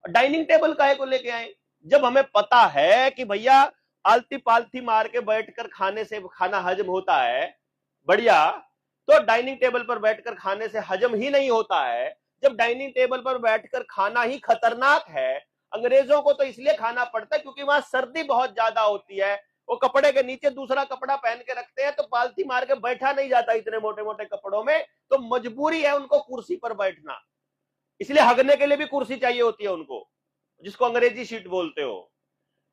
Dining table काहे को लेके आए? जब हमें पता है कि भैया आलती पालती मार के बैठकर खाने से खाना हजम होता है, बढ़िया, तो डाइनिंग टेबल पर बैठकर खाने से हजम ही नहीं होता है। जब डाइनिंग टेबल पर बैठकर खाना ही खतरनाक है, अंग्रेजों को तो इसलिए खाना पड़ता है क्योंकि वहां सर्दी बहुत ज्यादा होती है, वो कपड़े के नीचे दूसरा कपड़ा पहन के रखते हैं, तो पालती मार के बैठा नहीं जाता इतने मोटे मोटे कपड़ों में, तो मजबूरी है उनको कुर्सी पर बैठना, इसलिए हगने के लिए भी कुर्सी चाहिए होती है उनको, जिसको अंग्रेजी सीट बोलते हो।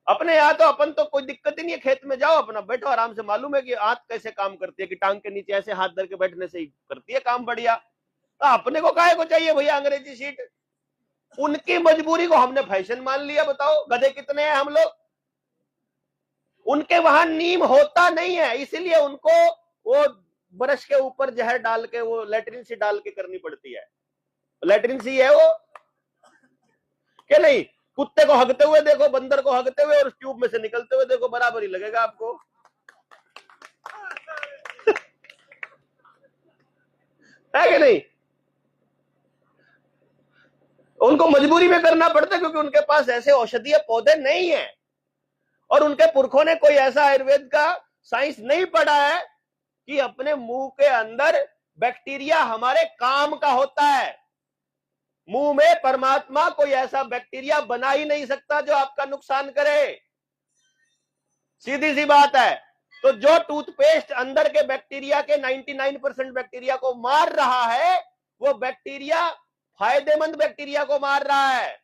अपने यहाँ तो अपन तो कोई दिक्कत ही नहीं है, खेत में जाओ अपना बैठो आराम से, मालूम है कि हाथ कैसे काम करती है, कि टांग के नीचे ऐसे हाथ धर के बैठने से ही करती है काम बढ़िया। तो अपने को काहे को चाहिए भैया अंग्रेजी सीट? उनकी मजबूरी को हमने फैशन मान लिया। बताओ गधे कितने हैं हम लोग। उनके वहां नीम होता नहीं है, इसीलिए उनको वो ब्रश के ऊपर जहर डाल के वो लेटरिन सी डाल के करनी पड़ती है। लेटरिन सी है वो क्या? नहीं, कुत्ते को हगते हुए देखो, बंदर को हगते हुए और ट्यूब में से निकलते हुए देखो, बराबर ही लगेगा आपको। है कि नहीं? उनको मजबूरी में करना पड़ता है क्योंकि उनके पास ऐसे औषधीय पौधे नहीं है, और उनके पुरखों ने कोई ऐसा आयुर्वेद का साइंस नहीं पढ़ा है कि अपने मुंह के अंदर बैक्टीरिया हमारे काम का होता है। मुंह में परमात्मा कोई ऐसा बैक्टीरिया बना ही नहीं सकता जो आपका नुकसान करे, सीधी सी बात है। तो जो टूथपेस्ट अंदर के बैक्टीरिया के 99% बैक्टीरिया को मार रहा है, वो बैक्टीरिया फायदेमंद बैक्टीरिया को मार रहा है।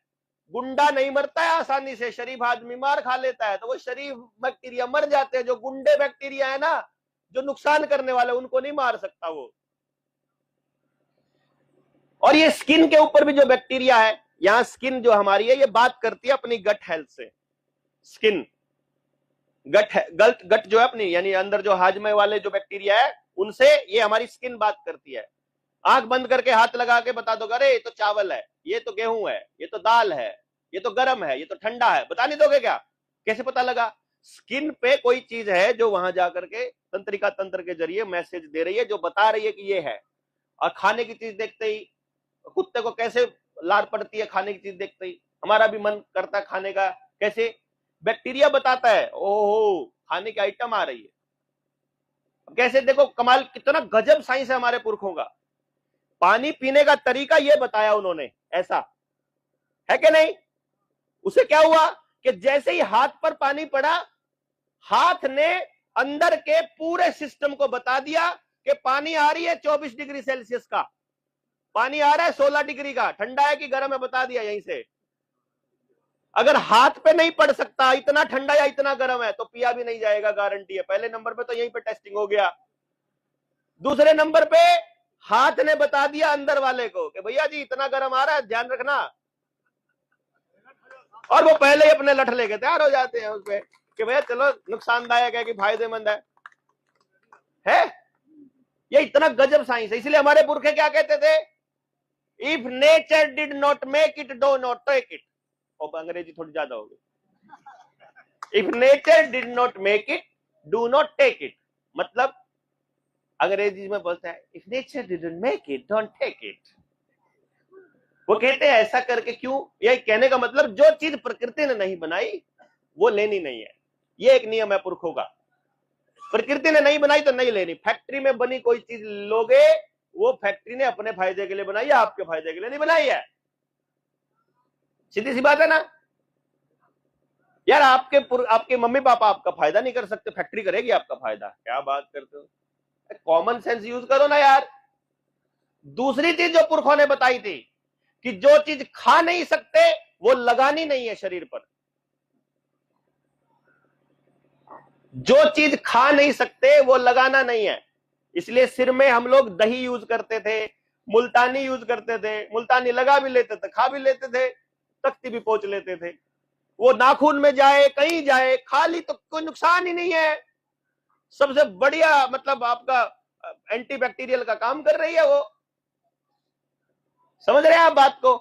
गुंडा नहीं मरता है आसानी से, शरीफ आदमी मार खा लेता है, तो वो शरीफ बैक्टीरिया मर जाते हैं। जो गुंडे बैक्टीरिया है ना, जो नुकसान करने वाले, उनको नहीं मार सकता वो। और ये स्किन के ऊपर भी जो बैक्टीरिया है, यहां स्किन जो हमारी है ये बात करती है अपनी गट हेल्थ से। स्किन गट जो है अपनी, यानी अंदर जो हाजमे वाले जो बैक्टीरिया है, उनसे ये हमारी स्किन बात करती है। आंख बंद करके हाथ लगा के बता दो, अरे ये तो चावल है, ये तो गेहूं है, ये तो दाल है, ये तो गर्म है, ये तो ठंडा है, बता नहीं दोगे क्या? कैसे पता लगा? स्किन पे कोई चीज है जो वहां जाकर के तंत्रिका तंत्र के जरिए मैसेज दे रही है, जो बता रही है कि ये है। और खाने की चीज देखते ही कुत्ते को कैसे लार पड़ती है, खाने की चीज देखते ही हमारा भी मन करता है खाने का। कैसे? बैक्टीरिया बताता है, ओहो खाने की आइटम आ रही है। कैसे? देखो कमाल, कितना गजब साइंस है हमारे पुरखों का। पानी पीने का तरीका ये बताया उन्होंने, ऐसा है कि नहीं? उसे क्या हुआ कि जैसे ही हाथ पर पानी पड़ा, हाथ ने अंदर के पूरे सिस्टम को बता दिया कि पानी आ रही है 24 डिग्री सेल्सियस का, पानी आ रहा है 16 डिग्री का, ठंडा है कि गर्म है बता दिया यहीं से। अगर हाथ पे नहीं पड़ सकता इतना ठंडा या इतना गर्म है, तो पिया भी नहीं जाएगा, गारंटी है। पहले नंबर पे तो यहीं पे टेस्टिंग हो गया। दूसरे नंबर पे हाथ ने बता दिया अंदर वाले को कि भैया जी इतना गर्म आ रहा है, ध्यान रखना। और वो पहले ही अपने लठ लेके तैयार हो जाते हैं उसपे कि भैया चलो नुकसानदायक है कि फायदेमंद है? ये इतना गजब साइंस है। इसलिए हमारे पुरखे क्या कहते थे? If nature did not make it, do not take it. और अंग्रेजी थोड़ी ज्यादा हो गई। If nature did not make it, do not take it. मतलब अंग्रेजी में बोलते हैं if nature didn't make it, don't take it. वो कहते हैं ऐसा करके क्यों? यही कहने का मतलब, जो चीज प्रकृति ने नहीं बनाई वो लेनी नहीं है। ये एक नियम है पुरखों का। प्रकृति ने नहीं बनाई तो नहीं लेनी। फैक्ट्री में बनी कोई चीज लोगे, वो फैक्ट्री ने अपने फायदे के लिए बनाई है, आपके फायदे के लिए नहीं बनाई है। सीधी सी बात है ना यार। आपके मम्मी पापा आपका फायदा नहीं कर सकते, फैक्ट्री करेगी आपका फायदा? क्या बात करते हो? कॉमन सेंस यूज करो ना यार। दूसरी चीज जो पुरखों ने बताई थी कि जो चीज खा नहीं सकते वो लगानी नहीं है शरीर पर। जो चीज खा नहीं सकते वो लगाना नहीं है। इसलिए सिर में हम लोग दही यूज करते थे, मुल्तानी यूज करते थे। मुल्तानी लगा भी लेते थे, खा भी लेते थे, तख्ती भी पोंछ लेते थे। वो नाखून में जाए, कहीं जाए, खा ली तो कोई नुकसान ही नहीं है। सबसे बढ़िया मतलब आपका एंटीबैक्टीरियल का काम कर रही है वो। समझ रहे हैं आप बात को?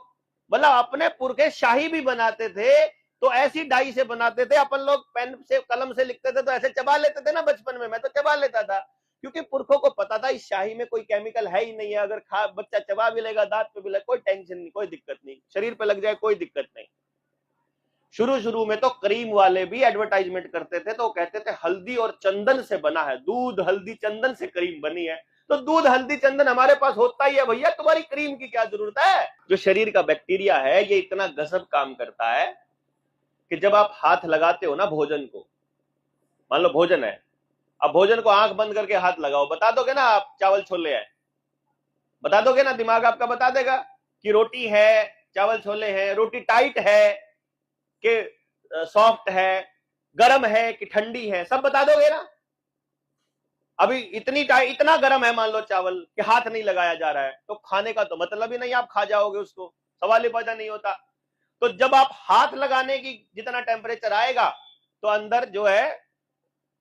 मतलब अपने पुरखे शाही भी बनाते थे तो ऐसी डाई से बनाते थे। अपन लोग पेन से कलम से लिखते थे तो ऐसे चबा लेते थे ना बचपन में। मैं तो चबा लेता था क्योंकि पुरखों को पता था इस शाही में कोई केमिकल है ही नहीं है। अगर बच्चा चबा भी लेगा, दांत पे भी लेगा, कोई टेंशन नहीं, कोई दिक्कत नहीं, शरीर पे लग जाए कोई दिक्कत नहीं। शुरू शुरू में तो क्रीम वाले भी एडवर्टाइजमेंट करते थे, तो वो कहते थे हल्दी और चंदन से बना है, दूध हल्दी चंदन से क्रीम बनी है। तो दूध हल्दी चंदन हमारे पास होता ही है भैया, तुम्हारी क्रीम की क्या जरूरत है। जो शरीर का बैक्टीरिया है ये इतना गजब काम करता है कि जब आप हाथ लगाते हो ना भोजन को, मान लो भोजन है, अब भोजन को आंख बंद करके हाथ लगाओ, बता दोगे ना आप चावल छोले है, बता दोगे ना, दिमाग आपका बता देगा कि रोटी है, चावल छोले हैं, रोटी टाइट है कि सॉफ्ट है, गर्म है कि ठंडी है, सब बता दोगे ना। अभी इतना गर्म है मान लो चावल कि हाथ नहीं लगाया जा रहा है, तो खाने का तो मतलब ही नहीं, आप खा जाओगे उसको, सवाल ही पैदा नहीं होता। तो जब आप हाथ लगाने की जितना टेम्परेचर आएगा तो अंदर जो है,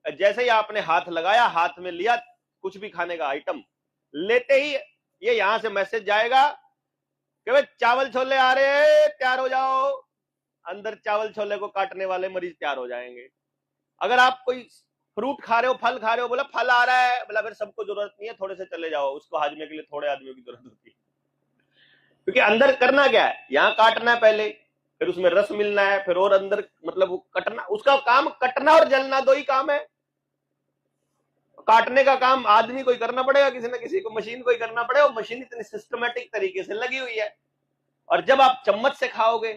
जैसे ही आपने हाथ लगाया, हाथ में लिया कुछ भी खाने का आइटम, लेते ही ये यहां से मैसेज जाएगा कि भाई चावल छोले आ रहे हैं, तैयार हो जाओ। अंदर चावल छोले को काटने वाले मरीज तैयार हो जाएंगे। अगर आप कोई फ्रूट खा रहे हो, फल खा रहे हो, बोला फल आ रहा है, बोला फिर सबको जरूरत नहीं है, थोड़े से चले जाओ, उसको हाजमे के लिए थोड़े आदमियों की जरूरत होती है। क्योंकि अंदर करना क्या है, यहाँ काटना है पहले, फिर उसमें रस मिलना है, फिर और अंदर मतलब कटना, उसका काम कटना और जलना दो ही काम है। काटने का काम आदमी कोई करना पड़ेगा, किसी ना किसी को, मशीन कोई करना पड़ेगा, मशीन इतनी सिस्टमेटिक तरीके से लगी हुई है। और जब आप चम्मच से खाओगे,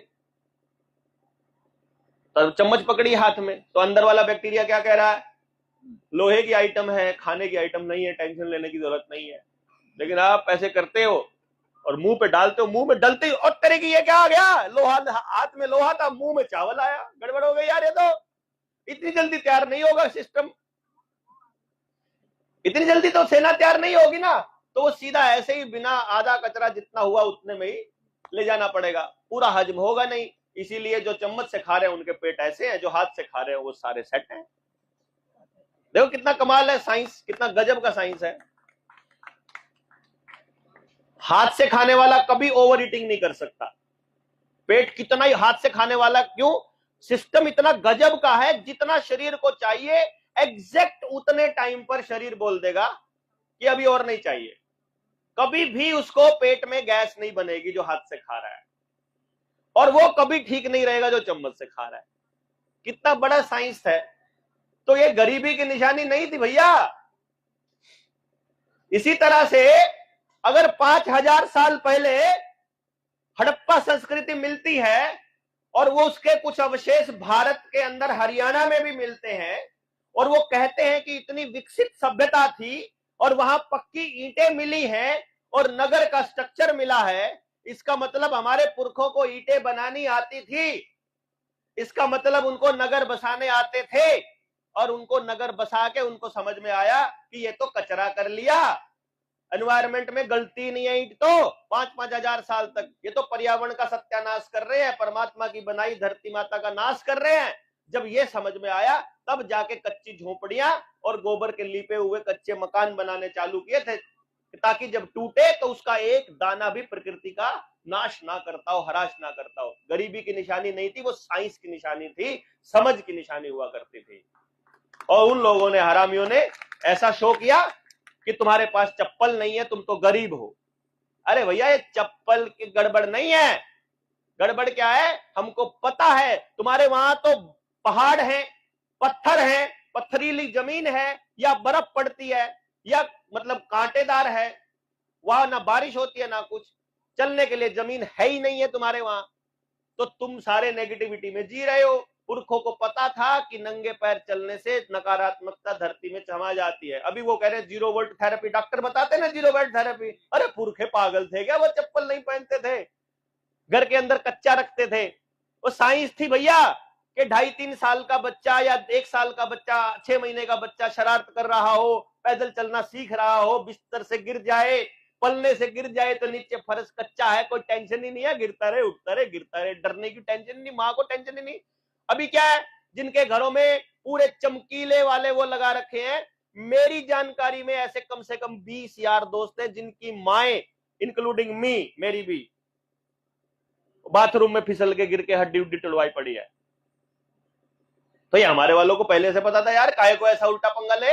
तो चम्मच पकड़ी हाथ में, तो अंदर वाला बैक्टीरिया क्या कह रहा है, लोहे की आइटम है, खाने की आइटम नहीं है, टेंशन लेने की जरूरत नहीं है। लेकिन आप ऐसे करते हो और मुंह पे डालते हो, मुंह में डलते ही और तरह की ये क्या आ गया, लोहा हाथ में लोहा था, मुंह में चावल आया, गड़बड़ हो गई यार, ये तो इतनी जल्दी तैयार नहीं होगा सिस्टम, इतनी जल्दी तो सेना तैयार नहीं होगी ना। तो वो सीधा ऐसे ही बिना आधा कचरा जितना हुआ उतने में ही ले जाना पड़ेगा, पूरा हजम होगा नहीं। इसीलिए जो चम्मच से खा रहे हैं उनके पेट ऐसे हैं, जो हाथ से खा रहे हैं वो सारे सेट हैं। देखो कितना कमाल है साइंस, कितना गजब का साइंस है। हाथ से खाने वाला कभी ओवर ईटिंग नहीं कर सकता, पेट कितना ही हाथ से खाने वाला, क्यों, सिस्टम इतना गजब का है, जितना शरीर को चाहिए एग्जैक्ट उतने टाइम पर शरीर बोल देगा कि अभी और नहीं चाहिए। कभी भी उसको पेट में गैस नहीं बनेगी जो हाथ से खा रहा है, और वो कभी ठीक नहीं रहेगा जो चम्मच से खा रहा है। कितना बड़ा साइंस है। तो ये गरीबी की निशानी नहीं थी भैया। इसी तरह से अगर 5000 साल पहले हड़प्पा संस्कृति मिलती है और वो उसके कुछ अवशेष भारत के अंदर हरियाणा में भी मिलते हैं, और वो कहते हैं कि इतनी विकसित सभ्यता थी और वहां पक्की ईंटें मिली हैं और नगर का स्ट्रक्चर मिला है, इसका मतलब हमारे पुरखों को ईंटें बनानी आती थी, इसका मतलब उनको नगर बसाने आते थे, और उनको नगर बसा के उनको समझ में आया कि ये तो कचरा कर लिया, एनवायरमेंट में गलती नहीं है ईंट तो 5-5 हजार साल तक, ये तो पर्यावरण का सत्यानाश कर रहे हैं, परमात्मा की बनाई धरती माता का नाश कर रहे हैं। जब ये समझ में आया तब जाके कच्ची झोपड़ियां और गोबर के लिपे हुए कच्चे मकान बनाने चालू किए थे, ताकि जब टूटे तो उसका एक दाना भी प्रकृति का नाश ना करता हो, हराश ना करता हो। गरीबी की निशानी नहीं थी, वो साइंस की निशानी थी, समझ की निशानी हुआ करती थी। और उन लोगों ने, हरामियों ने ऐसा शो किया कि तुम्हारे पास चप्पल नहीं है, तुम तो गरीब हो। अरे भैया ये चप्पल की गड़बड़ नहीं है, गड़बड़ क्या है, हमको पता है तुम्हारे वहां तो पहाड़ है, पत्थर है, पथरीली जमीन है, या बर्फ पड़ती है, या मतलब कांटेदार है, वहां ना बारिश होती है ना कुछ, चलने के लिए जमीन है ही नहीं है तुम्हारे वहां। तो तुम सारे नेगेटिविटी में जी रहे हो। पुरखों को पता था कि नंगे पैर चलने से नकारात्मकता धरती में समा जाती है। अभी वो कह रहे हैं 0 वोल्ट थेरेपी, डॉक्टर बताते हैं ना 0 वोल्ट थेरेपी। अरे पुरखे पागल थे क्या, वो चप्पल नहीं पहनते थे, घर के अंदर कच्चा रखते थे। वो साइंस थी भैया कि 2.5-3 साल का बच्चा या 1 साल का बच्चा, 6 महीने का बच्चा शरारत कर रहा हो, पैदल चलना सीख रहा हो, बिस्तर से गिर जाए, पलने से गिर जाए तो नीचे फर्श कच्चा है, कोई टेंशन ही नहीं है, गिरता रहे उठता रहे गिरता रहे, डरने की टेंशन नहीं, माँ को टेंशन ही नहीं। अभी क्या है, जिनके घरों में पूरे चमकीले वाले वो लगा रखे हैं, मेरी जानकारी में ऐसे कम से कम 20 यार दोस्त हैं जिनकी माएं, इंक्लूडिंग मी, मेरी भी बाथरूम में फिसल के गिर के हड्डी उड्डी टुड़वाई पड़ी है। तो ये हमारे वालों को पहले से पता था यार, काहे को ऐसा उल्टा पंगा ले।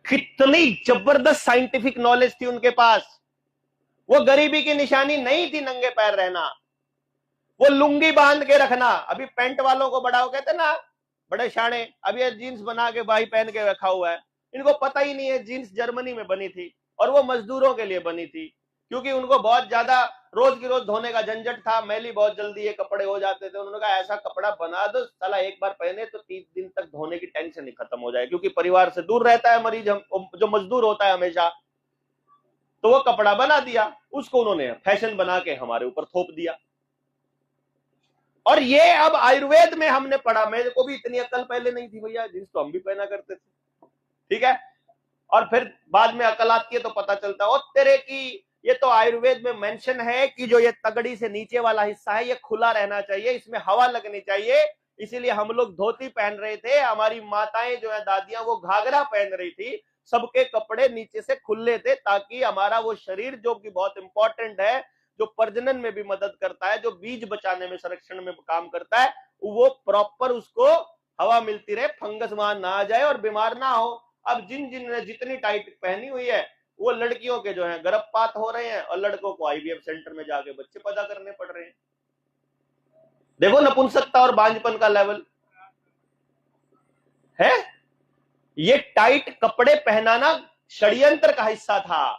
कितनी जबरदस्त साइंटिफिक नॉलेज थी उनके पास। वो गरीबी की निशानी नहीं थी नंगे पैर रहना, वो लुंगी बांध के रखना। अभी पैंट वालों को बड़ा हो कहते ना, बड़े शाणे, अब ये जीन्स बना के भाई पहन के रखा हुआ है। इनको पता ही नहीं है जीन्स जर्मनी में बनी थी और वो मजदूरों के लिए बनी थी, क्योंकि उनको बहुत ज्यादा रोज की रोज धोने का झंझट था, मैली बहुत जल्दी ये कपड़े हो जाते थे। उन्होंने कहा ऐसा कपड़ा बना दो साला, एक बार पहने तो 30 दिन तक धोने की टेंशन ही खत्म हो जाए, क्योंकि परिवार से दूर रहता है मरीज, जो मजदूर होता है हमेशा। तो वो कपड़ा बना दिया, उसको उन्होंने फैशन बना के हमारे ऊपर थोप दिया। और ये अब आयुर्वेद में हमने पढ़ा, मेरे को भी इतनी अकल पहले नहीं थी भैया, जींस तो हम भी पहना करते थे, ठीक है। और फिर बाद में अकल आती है तो पता चलता है, और तेरे की ये तो आयुर्वेद में मेंशन है कि जो ये तगड़ी से नीचे वाला हिस्सा है ये खुला रहना चाहिए, इसमें हवा लगनी चाहिए। इसीलिए हम लोग धोती पहन रहे थे, हमारी माताएं जो है दादियां वो घाघरा पहन रही थी, सबके कपड़े नीचे से खुले थे, ताकि हमारा वो शरीर जो कि बहुत इंपॉर्टेंट है, जो प्रजनन में भी मदद करता है, जो बीज बचाने में संरक्षण में काम करता है, वो प्रॉपर उसको हवा मिलती रहे, फंगस वहां ना आ जाए और बीमार ना हो। अब जिन जितनी टाइट पहनी हुई है वो लड़कियों के जो है गर्भपात हो रहे हैं और लड़कों को आईवीएफ सेंटर में जाके बच्चे पैदा करने पड़ रहे हैं। देखो नपुंसकता और बांझपन का लेवल है। ये टाइट कपड़े पहनाना षड्यंत्र का हिस्सा था,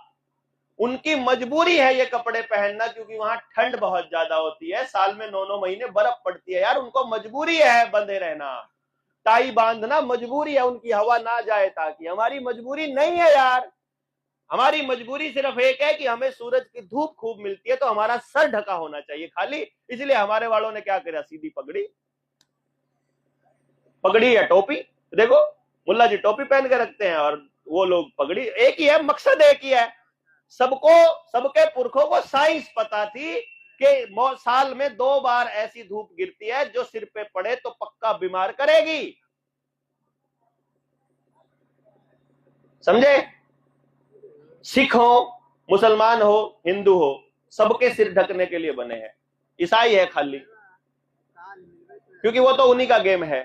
उनकी मजबूरी है ये कपड़े पहनना, क्योंकि वहां ठंड बहुत ज्यादा होती है, साल में 9-9 महीने बर्फ पड़ती है यार, उनको मजबूरी है बंधे रहना, टाई बांधना मजबूरी है उनकी, हवा ना जाए ताकि। हमारी मजबूरी नहीं है यार, हमारी मजबूरी सिर्फ एक है कि हमें सूरज की धूप खूब मिलती है तो हमारा सर ढका होना चाहिए खाली, इसलिए हमारे वालों ने क्या किया, सीधी पगड़ी, पगड़ी या टोपी। देखो मुल्ला जी टोपी पहन के रखते हैं और वो लोग पगड़ी, एक ही है, मकसद एक ही है। सबको, सबके पुरखों को साइंस पता थी कि साल में 2 बार ऐसी धूप गिरती है जो सिर पे पड़े तो पक्का बीमार करेगी, समझे। सिख हो, मुसलमान हो, हिंदू हो, सबके सिर ढकने के लिए बने हैं। ईसाई है खाली, क्योंकि वो तो उन्हीं का गेम है।